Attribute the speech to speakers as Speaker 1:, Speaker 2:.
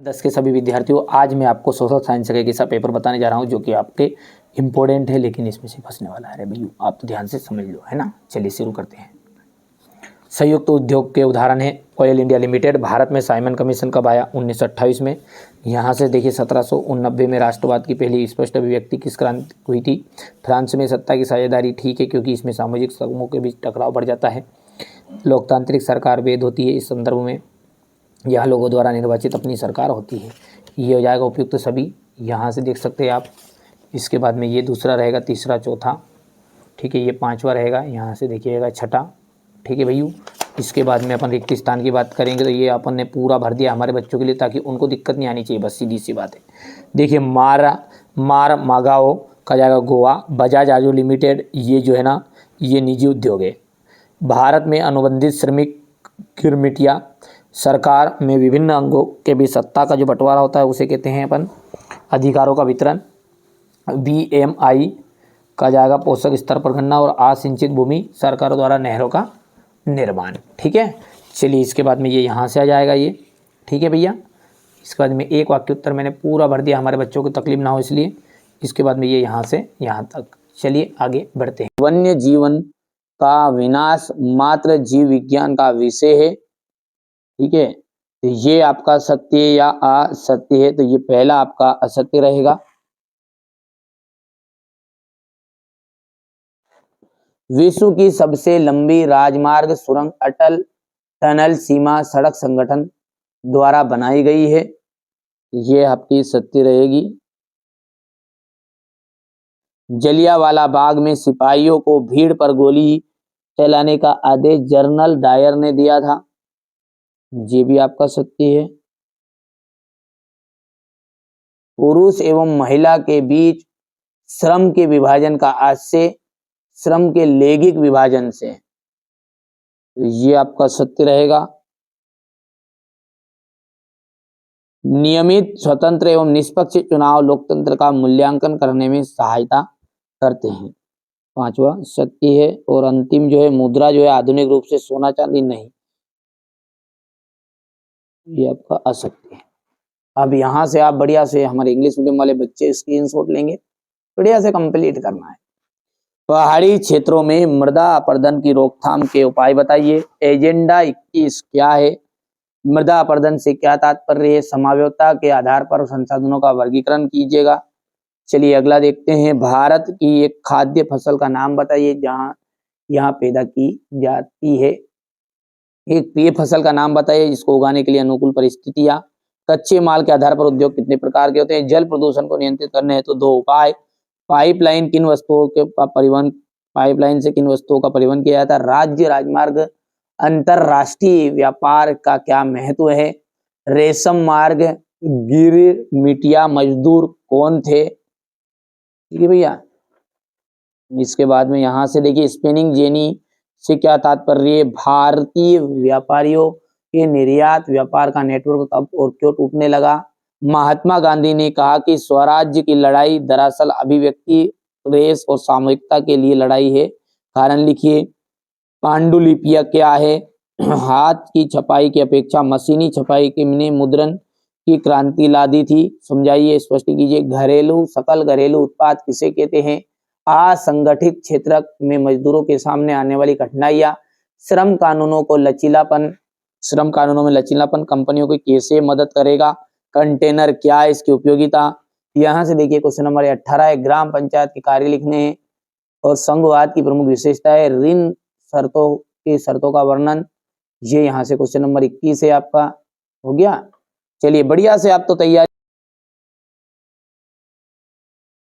Speaker 1: 10 के सभी विद्यार्थियों, आज मैं आपको सोशल साइंस का एक ऐसा पेपर बताने जा रहा हूँ जो कि आपके इम्पोर्टेंट है, लेकिन इसमें से फंसने वाला है। अरे भैया, आप तो ध्यान से समझ लो, है ना। चलिए शुरू करते हैं। संयुक्त उद्योग के उदाहरण है ऑयल इंडिया लिमिटेड। भारत में साइमन कमीशन कब आया? 1928 में। यहाँ से देखिए 1789 में राष्ट्रवाद की पहली स्पष्ट अभिव्यक्ति किस क्रांति हुई थी? फ्रांस में। सत्ता की साझेदारी ठीक है, क्योंकि इसमें सामाजिक समूहों के बीच टकराव बढ़ जाता है। लोकतांत्रिक सरकार वैध होती है इस संदर्भ में। यह लोगों द्वारा निर्वाचित अपनी सरकार होती है। ये हो जाएगा उपयुक्त सभी, यहाँ से देख सकते हैं आप। इसके बाद में ये दूसरा रहेगा, तीसरा, चौथा, ठीक है। ये पांचवा रहेगा, यहाँ से देखिएगा छठा, ठीक है भैया। इसके बाद में अपन रिक्त स्थान की बात करेंगे तो ये अपन ने पूरा भर दिया हमारे बच्चों के लिए, ताकि उनको दिक्कत नहीं आनी चाहिए, बस सीधी सी बात है। देखिए मागाओ का जाएगा गोवा। बजाज आजो लिमिटेड, ये जो है ना, ये निजी उद्योग है। भारत में अनुबंधित श्रमिक गिरमिटिया। सरकार में विभिन्न अंगों के बीच सत्ता का जो बंटवारा होता है उसे कहते हैं अपन अधिकारों का वितरण। BMI का जाएगा पोषक स्तर पर गणना। और असिंचित भूमि, सरकार द्वारा नहरों का निर्माण, ठीक है। चलिए इसके बाद में ये यहाँ से आ जाएगा ये, ठीक है भैया। इसके बाद में एक वाक्य उत्तर मैंने पूरा भर दिया, हमारे बच्चों को तकलीफ ना हो इसलिए। इसके बाद में ये यहाँ से यहाँ तक। चलिए आगे बढ़ते हैं। वन्य जीवन का विनाश मात्र जीव विज्ञान का विषय है, ठीक है। तो ये आपका सत्य या असत्य है, तो ये पहला आपका असत्य रहेगा। विश्व की सबसे लंबी राजमार्ग सुरंग अटल टनल सीमा सड़क संगठन द्वारा बनाई गई है, ये आपकी सत्य रहेगी। जलियांवाला बाग में सिपाहियों को भीड़ पर गोली चलाने का आदेश जनरल डायर ने दिया था, ये भी आपका सत्य है। पुरुष एवं महिला के बीच श्रम के विभाजन का आशय श्रम के लैंगिक विभाजन से, ये आपका सत्य रहेगा। नियमित, स्वतंत्र एवं निष्पक्ष चुनाव लोकतंत्र का मूल्यांकन करने में सहायता करते हैं, पांचवा सत्य है। और अंतिम जो है, मुद्रा जो है आधुनिक रूप से सोना चांदी नहीं, ये आपका असत्य है। अब यहाँ से आप बढ़िया से, हमारे इंग्लिश मीडियम वाले बच्चे स्क्रीनशॉट लेंगे, बढ़िया से कंप्लीट करना है। पहाड़ी क्षेत्रों में मृदा अपरदन की रोकथाम के उपाय बताइए। एजेंडा 21 क्या है? मृदा अपरदन से क्या तात्पर्य है? समावयवता के आधार पर संसाधनों का वर्गीकरण कीजिएगा। चलिए अगला देखते हैं। भारत की एक खाद्य फसल का नाम बताइए जहां यहाँ पैदा की जाती है। एक पेय फसल का नाम बताइए जिसको उगाने के लिए अनुकूल परिस्थितियां। कच्चे माल के आधार पर उद्योग कितने प्रकार के होते हैं? जल प्रदूषण को नियंत्रित करने हेतु 2 उपाय। पाइपलाइन से किन वस्तुओं का परिवहन किया जाता है? राज्य राजमार्ग। अंतरराष्ट्रीय व्यापार का क्या महत्व है? रेशम मार्ग। गिरमिटिया मजदूर कौन थे? ठीक है भैया। इसके बाद में यहाँ से देखिए, स्पिनिंग जेनी से क्या तात्पर्य? भारतीय व्यापारियों के निर्यात व्यापार का नेटवर्क कब और क्यों टूटने लगा? महात्मा गांधी ने कहा कि स्वराज्य की लड़ाई दरअसल अभिव्यक्ति, प्रेस और सामूहिकता के लिए लड़ाई है, कारण लिखिए। पांडुलिपियां क्या है? हाथ की छपाई की अपेक्षा मशीनी छपाई के ने मुद्रण की क्रांति ला दी थी, समझाइए, स्पष्ट कीजिए। घरेलू, सकल घरेलू उत्पाद किसे कहते हैं? असंगठित क्षेत्र में मजदूरों के सामने आने वाली कठिनाइयां। श्रम कानूनों में लचीलापन कंपनियों को कैसे मदद करेगा? कंटेनर क्या है, इसकी उपयोगिता? यहाँ से देखिए क्वेश्चन नंबर 18 है, ग्राम पंचायत के कार्य लिखने हैं। और संघवाद की प्रमुख विशेषता है ऋण शर्तों का वर्णन। ये यहाँ से क्वेश्चन नंबर 21 है आपका, हो गया। चलिए बढ़िया से आप तो तैयार